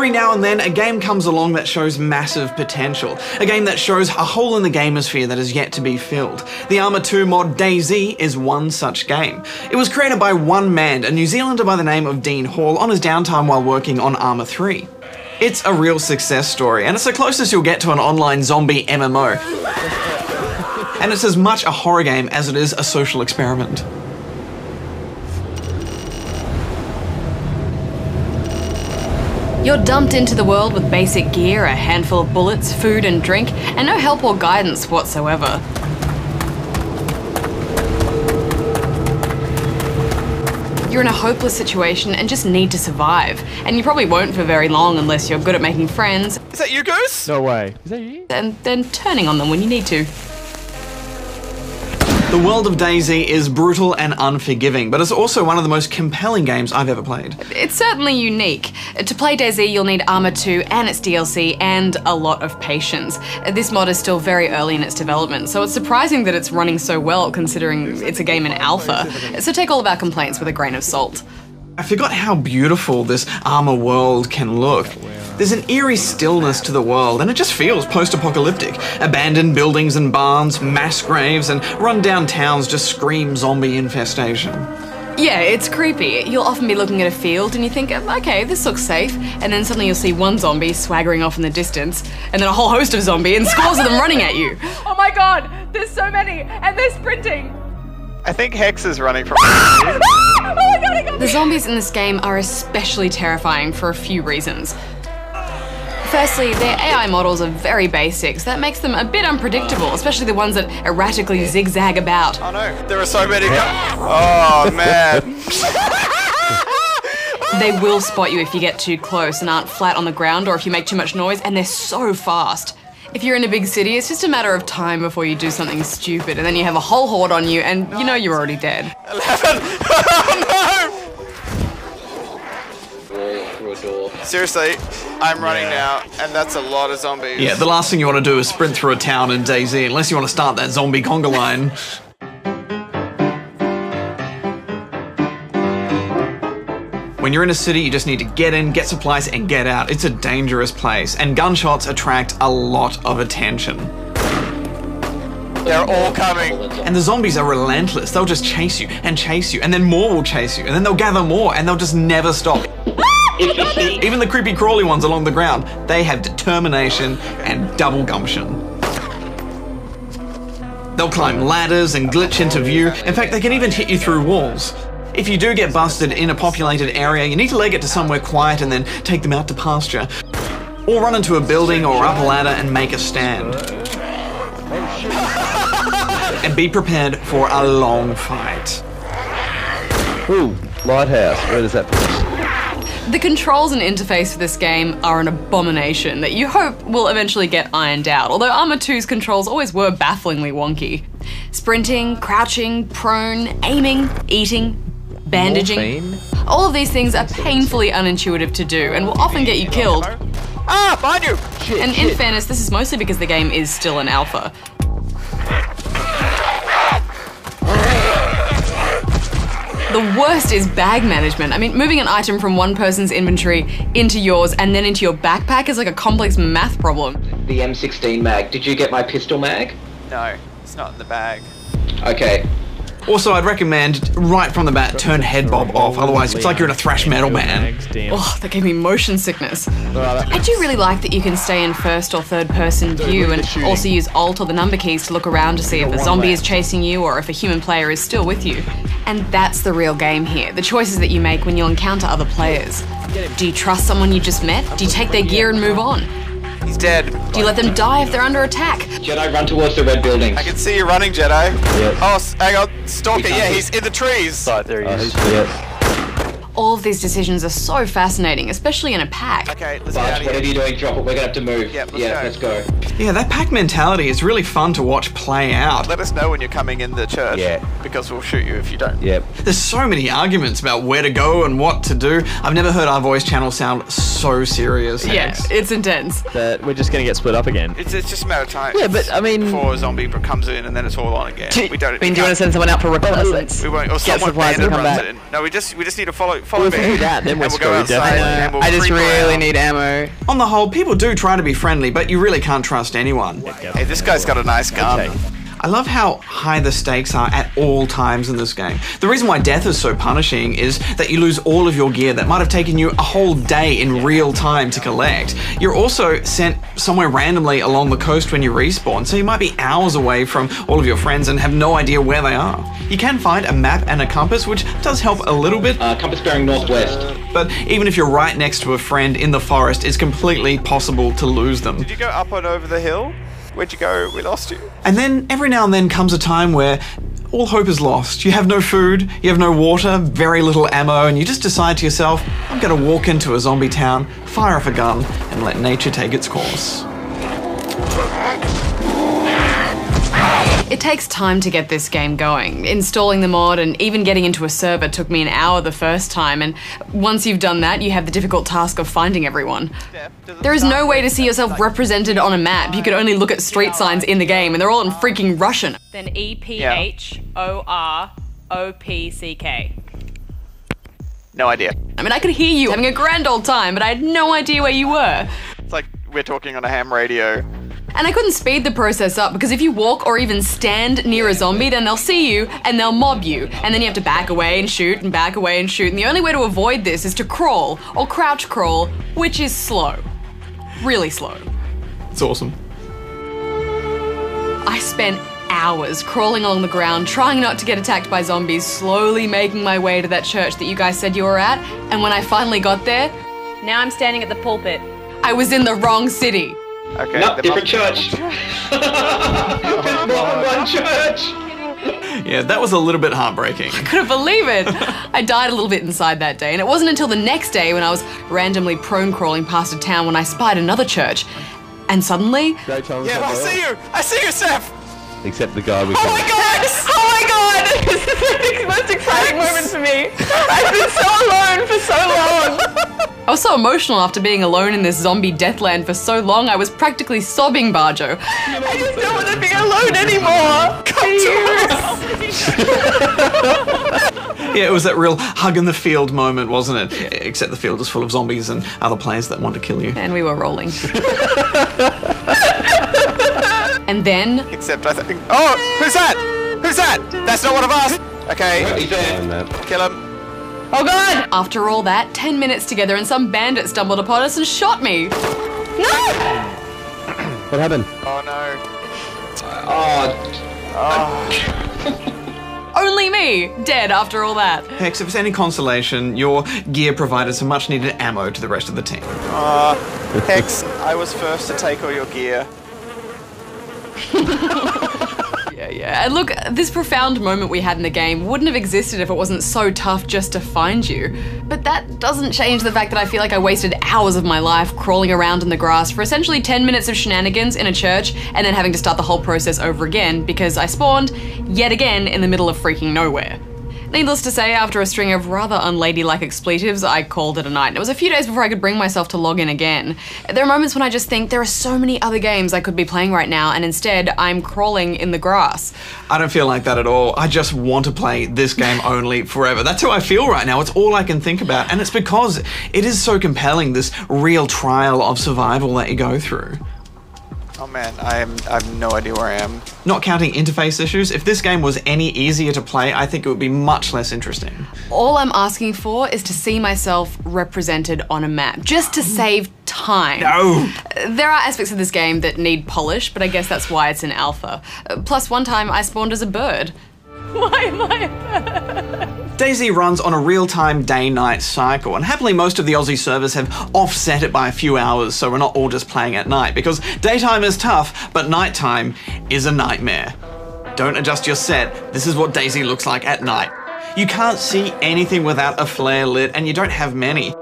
Every now and then, a game comes along that shows massive potential. A game that shows a hole in the gamosphere that is yet to be filled. The Arma 2 mod DayZ is one such game. It was created by one man, a New Zealander by the name of Dean Hall, on his downtime while working on Arma 3. It's a real success story, and it's the closest you'll get to an online zombie MMO. And it's as much a horror game as it is a social experiment. You're dumped into the world with basic gear, a handful of bullets, food and drink, and no help or guidance whatsoever. You're in a hopeless situation and just need to survive. And you probably won't for very long unless you're good at making friends. Is that you, Goose? No way. Is that you? And then turning on them when you need to. The world of DayZ is brutal and unforgiving, but it's also one of the most compelling games I've ever played. It's certainly unique. To play DayZ, you'll need Arma 2 and its DLC and a lot of patience. This mod is still very early in its development, so it's surprising that it's running so well considering it's a game in alpha. So take all of our complaints with a grain of salt. I forgot how beautiful this Arma world can look. There's an eerie stillness to the world, and it just feels post-apocalyptic. Abandoned buildings and barns, mass graves, and run-down towns just scream zombie infestation. Yeah, it's creepy. You'll often be looking at a field and you think, okay, this looks safe, and then suddenly you'll see one zombie swaggering off in the distance, and then a whole host of zombies and scores of them running at you. Oh my god, there's so many, and they're sprinting! I think Hex is running from Oh my god, I got The zombies in this game are especially terrifying for a few reasons. Firstly, their AI models are very basic, so that makes them a bit unpredictable, especially the ones that erratically zigzag about. Oh no, there are so many. Oh man. They will spot you if you get too close and aren't flat on the ground or if you make too much noise, and they're so fast. If you're in a big city, it's just a matter of time before you do something stupid, and then you have a whole horde on you, and you know you're already dead. 11. Oh no! Through a door. Seriously, I'm running now, and that's a lot of zombies. Yeah, the last thing you want to do is sprint through a town in DayZ, unless you want to start that zombie conga line. When you're in a city, you just need to get in, get supplies, and get out. It's a dangerous place, and gunshots attract a lot of attention. They're all coming. And the zombies are relentless. They'll just chase you, and then more will chase you, and then they'll gather more, and they'll just never stop. Even the creepy crawly ones along the ground, they have determination and double gumption. They'll climb ladders and glitch into view. In fact, they can even hit you through walls. If you do get busted in a populated area, you need to leg it to somewhere quiet and then take them out to pasture. Or run into a building or up a ladder and make a stand. And be prepared for a long fight. Ooh, lighthouse. Where does that put us? The controls and interface for this game are an abomination that you hope will eventually get ironed out, although Arma 2's controls always were bafflingly wonky. Sprinting, crouching, prone, aiming, eating, bandaging. Morphine? All of these things are painfully unintuitive to do and will often get you killed. Ah, behind you! And in fairness, this is mostly because the game is still an alpha. The worst is bag management. I mean, moving an item from one person's inventory into yours and then into your backpack is like a complex math problem. The M16 mag. Did you get my pistol mag? No, it's not in the bag. Okay. Also, I'd recommend, right from the bat, turn head bob off, otherwise it's like you're in a thrash metal band. Oh, that gave me motion sickness. I do really like that you can stay in first or third person view and also use Alt or the number keys to look around to see if a zombie is chasing you or if a human player is still with you. And that's the real game here, the choices that you make when you encounter other players. Do you trust someone you just met? Do you take their gear and move on? He's dead. Do you let them die if they're under attack? Jedi, run towards the red building. I can see you running, Jedi. Yes. Oh, hang on. Stalker, yeah, he's in the trees. Right, there he is. Yes. All of these decisions are so fascinating, especially in a pack. Okay, let's get out But of whatever here. you're doing, drop it. We're gonna have to move. Yep, Let's go. Yeah, that pack mentality is really fun to watch play out. Let us know when you're coming in the church. Yeah. Because we'll shoot you if you don't. Yep. There's so many arguments about where to go and what to do. I've never heard our voice channel sound so serious. Yeah, Hex. it's intense. That we're just gonna get split up again. It's just a matter of time. Yeah, but I mean, Before a zombie comes in and then it's all on again. We don't. do you want to send someone out for reconnaissance? We won't. Or Get someone supplies and random come runs back. it in. No, we just need to follow. follow me. If we do that, then we're and we'll go screwed, outside definitely. and we'll I just creep really around. need ammo. On the whole, people do try to be friendly, but you really can't trust anyone. Hey, this guy's got a nice gun. Okay. I love how high the stakes are at all times in this game. The reason why death is so punishing is that you lose all of your gear that might have taken you a whole day in real time to collect. You're also sent somewhere randomly along the coast when you respawn, so you might be hours away from all of your friends and have no idea where they are. You can find a map and a compass, which does help a little bit, Compass bearing northwest. but even if you're right next to a friend in the forest, it's completely possible to lose them. Did you go up and over the hill? Where'd you go? We lost you. And then every now and then comes a time where all hope is lost. You have no food, you have no water, very little ammo, and you just decide to yourself, I'm gonna walk into a zombie town, fire off a gun, and let nature take its course. It takes time to get this game going. Installing the mod and even getting into a server took me an hour the first time, and once you've done that, you have the difficult task of finding everyone. There is no way to see yourself represented on a map. You can only look at street signs in the game, and they're all in freaking Russian. Then EPHOROPCK. No idea. I mean, I could hear you having a grand old time, but I had no idea where you were. It's like we're talking on a ham radio. And I couldn't speed the process up because if you walk or even stand near a zombie, then they'll see you and they'll mob you. And then you have to back away and shoot and back away and shoot. And the only way to avoid this is to crawl or crouch crawl, which is slow. Really slow. It's awesome. I spent hours crawling along the ground, trying not to get attacked by zombies, slowly making my way to that church that you guys said you were at. And when I finally got there, Now I'm standing at the pulpit. I was in the wrong city. Okay. Nope, the different church. There's more than one church. Yeah, that was a little bit heartbreaking. Couldn't believe it. I died a little bit inside that day, and it wasn't until the next day when I was randomly prone crawling past a town when I spied another church. And suddenly, Great time. Yeah, I see you! I see you, Seth! Except the guy we Oh my god! Oh my god! This is the most exciting moment for me. I've been so alone for so long. I was so emotional after being alone in this zombie deathland for so long, I was practically sobbing, Barjo. I just don't want to be alone anymore. Yeah, it was that real hug in the field moment, wasn't it? Except the field is full of zombies and other players that want to kill you. And we were rolling. And then, Except I think. Oh! Who's that? Who's that? That's not one of us! Okay, He's there. kill him. Oh god! after all that, 10 minutes together and some bandit stumbled upon us and shot me. No! What happened? Oh no. Only me, dead after all that. Hex, if it's any consolation, your gear provided some much needed ammo to the rest of the team. Hex, I was first to take all your gear. Yeah. And look, this profound moment we had in the game wouldn't have existed if it wasn't so tough just to find you. But that doesn't change the fact that I feel like I wasted hours of my life crawling around in the grass for essentially 10 minutes of shenanigans in a church and then having to start the whole process over again because I spawned yet again in the middle of freaking nowhere. Needless to say, after a string of rather unladylike expletives, I called it a night. And it was a few days before I could bring myself to log in again. There are moments when I just think there are so many other games I could be playing right now, and instead I'm crawling in the grass. I don't feel like that at all. I just want to play this game only forever. That's how I feel right now. It's all I can think about. And it's because it is so compelling, this real trial of survival that you go through. Oh man, I have no idea where I am. Not counting interface issues, if this game was any easier to play, I think it would be much less interesting. All I'm asking for is to see myself represented on a map, just to save time. No! There are aspects of this game that need polish, but I guess that's why it's in alpha. Plus, one time I spawned as a bird. Why am I? DayZ runs on a real-time day-night cycle, and happily most of the Aussie servers have offset it by a few hours, so we're not all just playing at night, because daytime is tough, but nighttime is a nightmare. Don't adjust your set, this is what DayZ looks like at night. You can't see anything without a flare lit, and you don't have many.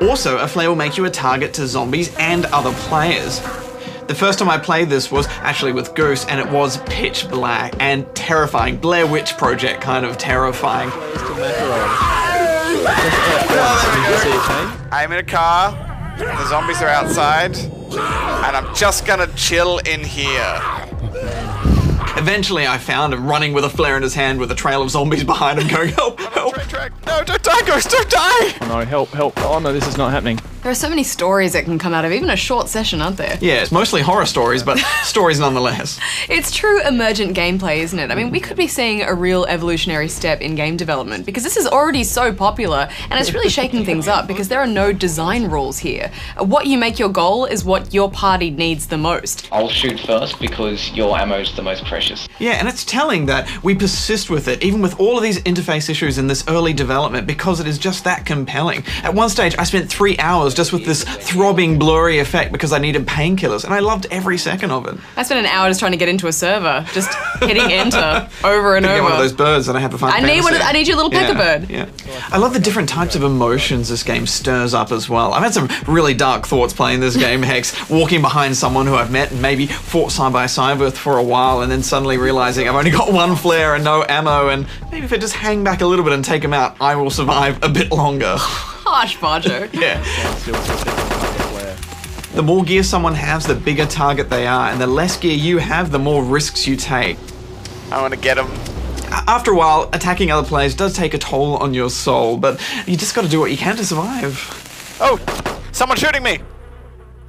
Also, a flare will make you a target to zombies and other players. The first time I played this was actually with Goose, and it was pitch black and terrifying. Blair Witch Project kind of terrifying. I'm in a car, the zombies are outside, and I'm just gonna chill in here. Eventually I found him running with a flare in his hand with a trail of zombies behind him going, help, help. Help! No, don't die, Ghost! Don't die! Oh no, help, help. Oh no, this is not happening. There are so many stories that can come out of even a short session, aren't there? Yeah, it's mostly horror stories, but stories nonetheless. It's true emergent gameplay, isn't it? I mean, we could be seeing a real evolutionary step in game development because this is already so popular and it's really shaking things up because there are no design rules here. What you make your goal is what your party needs the most. I'll shoot first because your ammo is the most precious. Yeah, and it's telling that we persist with it, even with all of these interface issues in this early development, because it is just that compelling. At one stage, I spent 3 hours just with this throbbing, blurry effect because I needed painkillers, and I loved every second of it. I spent an hour just trying to get into a server, just hitting enter over and over. Get one of those birds that I have to find. I need your little pecker bird. Yeah. I love the different types of emotions this game stirs up as well. I've had some really dark thoughts playing this game, Hex, walking behind someone who I've met and maybe fought side by side with for a while, and then suddenly realizing I've only got one flare and no ammo, and maybe if I just hang back a little bit and take him out, I will survive a bit longer. Harsh, Barjo. Yeah. The more gear someone has, the bigger target they are, and the less gear you have, the more risks you take. I want to get him. After a while, attacking other players does take a toll on your soul, but you just got to do what you can to survive. Oh, someone's shooting me.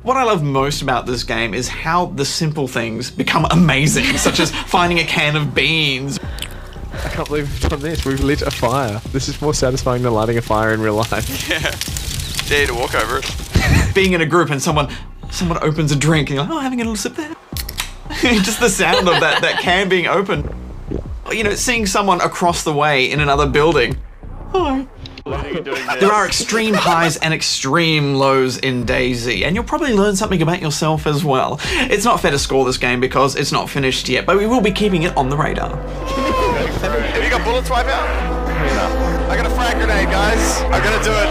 What I love most about this game is how the simple things become amazing, such as finding a can of beans. I can't believe we've done this. We've lit a fire. This is more satisfying than lighting a fire in real life. Yeah. Dare to walk over it. Being in a group and someone opens a drink and you're like, oh, having a little sip there. Just the sound of that can being open. You know, seeing someone across the way in another building. Hi. There are extreme highs and extreme lows in DayZ, and you'll probably learn something about yourself as well. It's not fair to score this game because it's not finished yet, but we will be keeping it on the radar. Have you got bullets, Wipeout? I got a frag grenade, guys. I'm gonna do it.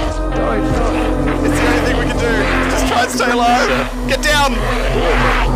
It's the only thing we can do. Just try and stay alive. Get down.